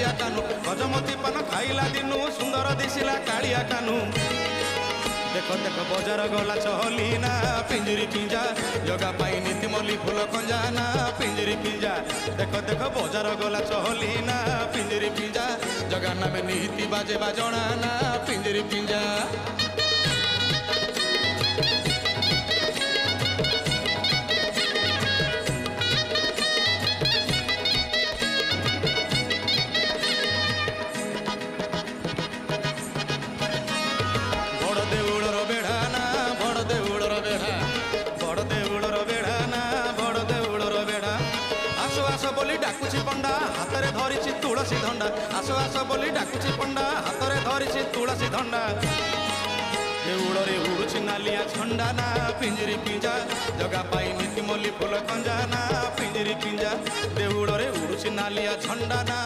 କାଳିଆ କାନୁ ଗଜମତି ପାନ ଖାଇଲା ଦିନୁ ସୁନ୍ଦର ଦିଶିଲା କାଳିଆ କାନୁ देख देख बजार गला चहली ना पिंजरी पिंजा जगा पाई नीति मल्ली फूल कंजा ना पिंजरी पिंजा देख देख बजार गला चहली ना पिंजरी पिंजा जगा नाम नीति बाजे बाजणा ना पिंजरी पिंजा बोली डाकुची पंडा हाथ में धरी तुलसी धंडा आस आस बोली डाकुची पंडा हाथ में धरी तुलसी धंडा देउड़ रे उड़ुची नालिया झंडा ना पिंजरी पिंजा जगा पाई नीति मल्ली फूल कंजा ना पिंजरी पिंजा देउड़ रे उड़ुची नालिया झंडा ना।